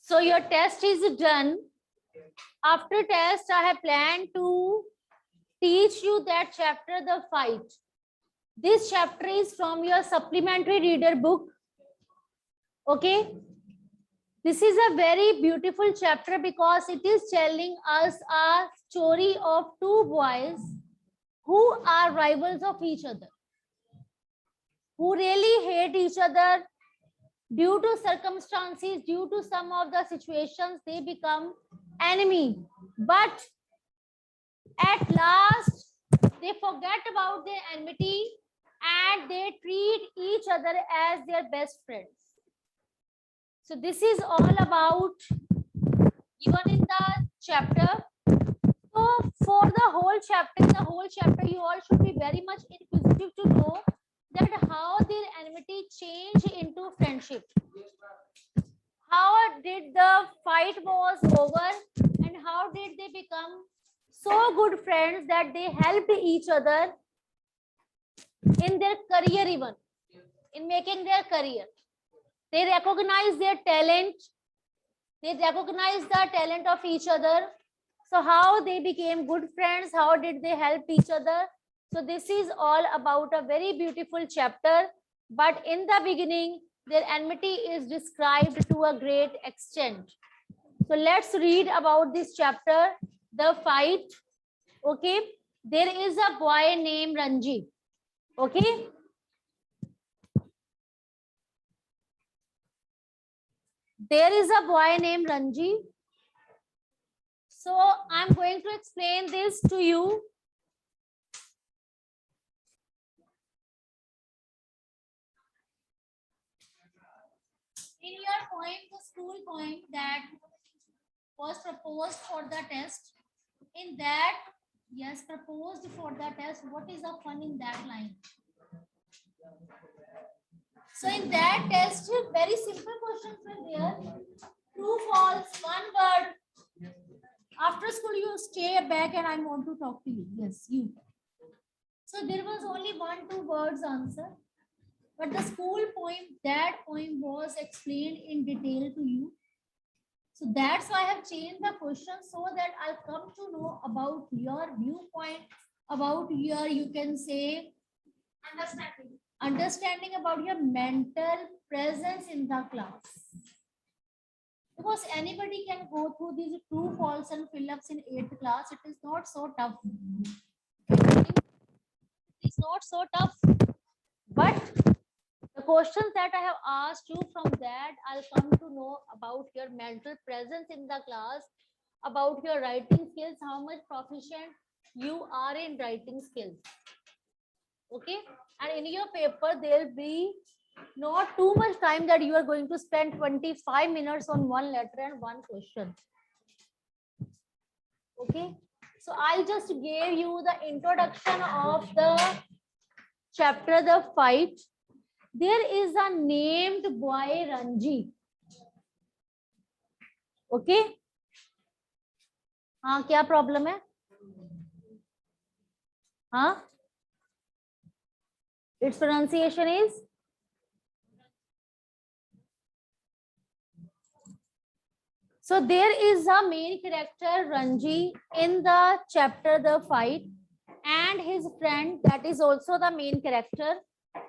So your test is done. After test, I have planned to teach you that chapter, The Fight. This chapter is from your supplementary reader book. Okay. This is a very beautiful chapter because it is telling us a story of two boys who are rivals of each other, who really hate each other. Due to circumstances, due to some of the situations, they become enemy. But at last, they forget about their enmity and they treat each other as their best friends. So this is all about given in the chapter. So for the whole chapter, you all should be very much inquisitive to know that how their enmity changed into friendship. How did the fight was over and how did they become so good friends that they helped each other in their career, even in making their career. They recognize their talent. They recognize the talent of each other. So how they became good friends, how did they help each other? So this is all about a very beautiful chapter. But in the beginning, their enmity is described to a great extent. So let's read about this chapter, The Fight. Okay. There is a boy named Ranji. Okay. There is a boy named Ranji. So I'm going to explain this to you. In your poem, the school poem that was proposed for the test, in that, yes, proposed for the test, what is the fun in that line? So in that test, very simple questions were there. True, false, one word. After school, you stay back and I want to talk to you. Yes, you. So there was only 1-2 words answer. But the school poem, that poem was explained in detail to you. So that's why I have changed the question so that I'll come to know about your viewpoint, about your, you can say, understanding about your mental presence in the class. Because anybody can go through these true, false, and fill-ups in 8th class. It is not so tough. It's not so tough. But the questions that I have asked you, from that I'll come to know about your mental presence in the class, about your writing skills, how much proficient you are in writing skills. Okay. And in your paper, there'll be not too much time that you are going to spend 25 minutes on one letter and one question. Okay. So I just gave you the introduction of the chapter, The Fight. There is a named boy Ranji. Okay. हाँ, क्या problem है? हाँ, its pronunciation is so there is a main character Ranji in the chapter The Fight, and his friend that is also the main character.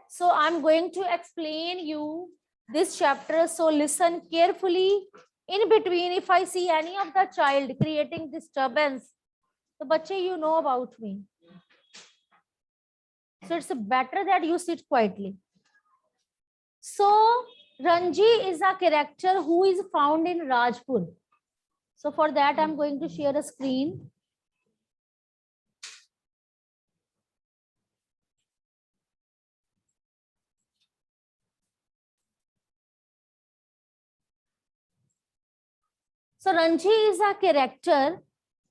So I'm going to explain you this chapter, so listen carefully. In between, if I see any of the child creating disturbance, so bache, you know about me. So it's better that you sit quietly. So Ranji is a character who is found in Rajpur. So for that, I'm going to share a screen. So Ranji is a character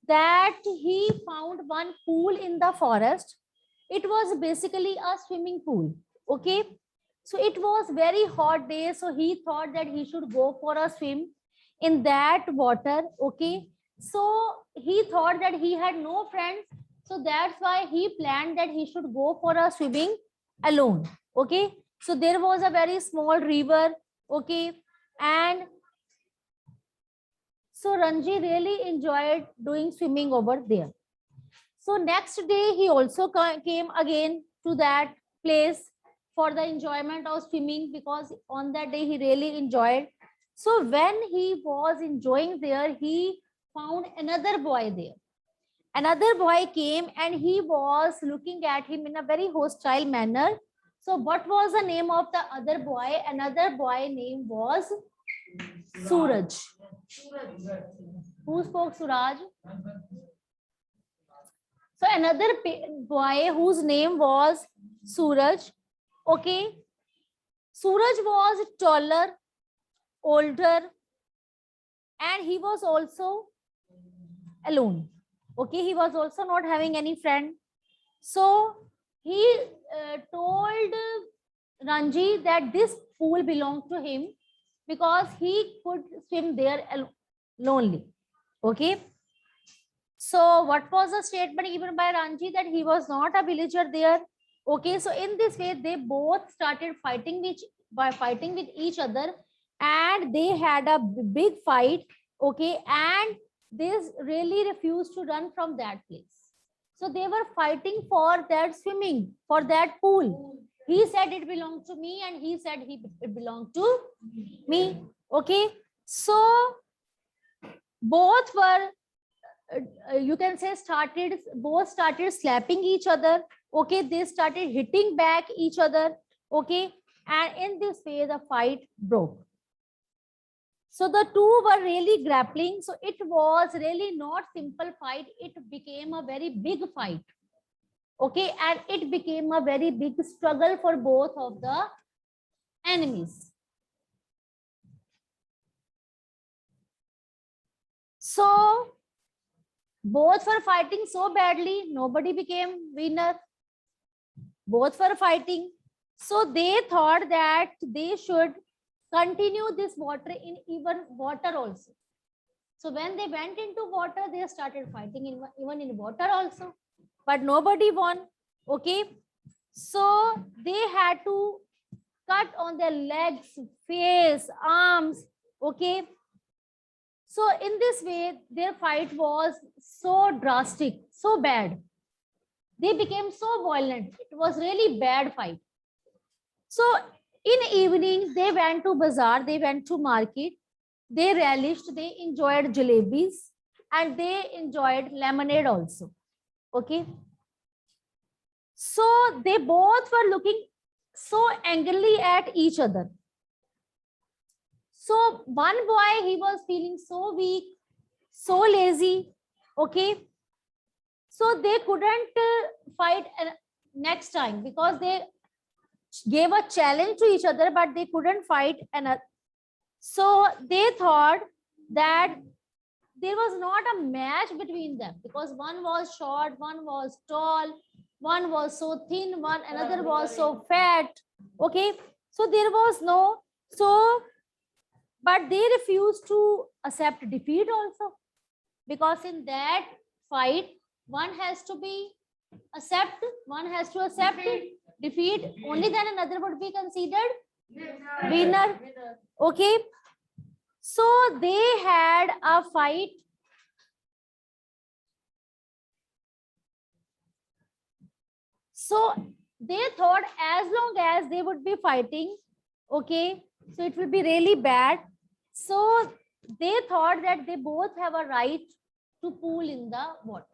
that he found one pool in the forest. It was basically a swimming pool. Okay. So it was very hot day. So he thought that he should go for a swim in that water. Okay. So he thought that he had no friends. So that's why he planned that he should go for a swimming alone. Okay. So there was a very small river. Okay. And So Ranji really enjoyed doing swimming over there. So next day he also came again to that place for the enjoyment of swimming, because on that day he really enjoyed. So when he was enjoying there, he found another boy there. Another boy came and he was looking at him in a very hostile manner. So what was the name of the other boy? Another boy name was Suraj. Who spoke Suraj? So another boy whose name was Suraj. Okay. Suraj was taller, older, and he was also alone. Okay. He was also not having any friend. So he told Ranji that this pool belonged to him because he could swim there lonely. Okay. So what was the statement given by Ranji? That he was not a villager there. Okay, so in this way they both started fighting with each other, and they had a big fight. Okay, and they really refused to run from that place. So they were fighting for that swimming, for that pool. He said it belonged to me, and he said it belonged to me. Okay, so both were you can say both started slapping each other. Okay, they started hitting back each other. Okay, and in this way the fight broke. So the two were really grappling. So it was really not simple fight, it became a very big fight. Okay, and it became a very big struggle for both of the enemies. So both were fighting so badly, nobody became winner. Both were fighting. So they thought that they should continue this water in even water also. So when they went into water, they started fighting even in water also. But nobody won. Okay. So they had to cut on their legs, face, arms. Okay. So in this way, their fight was so drastic, so bad. They became so violent. It was really bad fight. So in evening, they went to bazaar, they went to market, they relished, they enjoyed jalebis, and they enjoyed lemonade also. Okay. So they both were looking so angrily at each other. So one boy, he was feeling so weak, so lazy. Okay. So they couldn't fight next time because they gave a challenge to each other, but they couldn't fight another. So they thought that there was not a match between them because one was short, one was tall, one was so thin, another was so fat. Okay. So there was no, but they refused to accept defeat also, because in that fight, one has to accept defeat. Only then another would be considered winner. Okay. So they had a fight. So they thought as long as they would be fighting, okay, so it will be really bad. So they thought that they both have a right to pool in the water.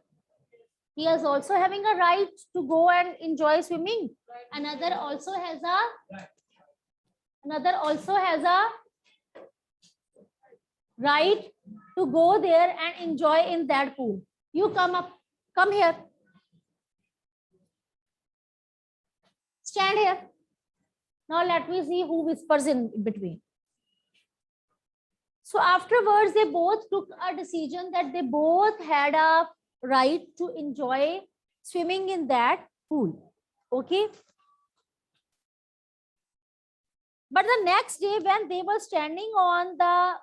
He is also having a right to go and enjoy swimming. Another also has a right to go there and enjoy in that pool. You come here. Stand here. Now let me see who whispers in between. So afterwards, they both took a decision that they both had a right to enjoy swimming in that pool. Okay. But the next day, when they were standing on the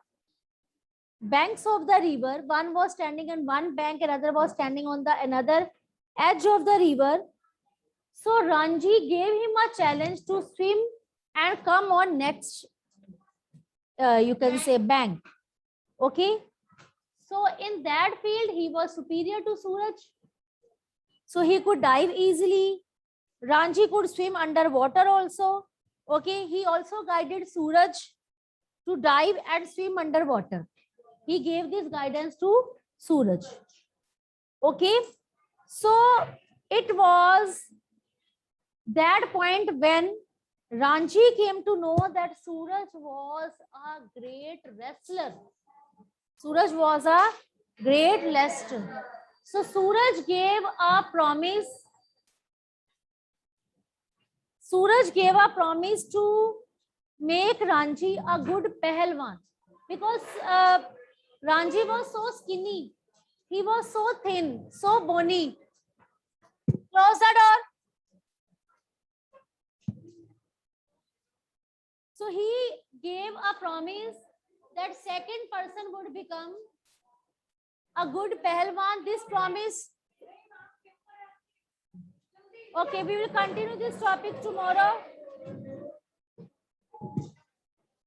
banks of the river, one was standing on one bank, another was standing on the another edge of the river. So Ranji gave him a challenge to swim and come on next, you can say bank. Okay. So in that field, he was superior to Suraj. So he could dive easily. Ranji could swim underwater also. Okay, he also guided Suraj to dive and swim underwater. He gave this guidance to Suraj. Okay, so it was that point when Ranji came to know that Suraj was a great wrestler. Suraj was a great wrestler. So Suraj gave a promise. Suraj gave a promise to make Ranji a good Pahalwan, because Ranji was so skinny. He was so thin, so bony. Close the door. So he gave a promise that second person would become a good Pahalwan. This promise. Okay, we will continue this topic tomorrow.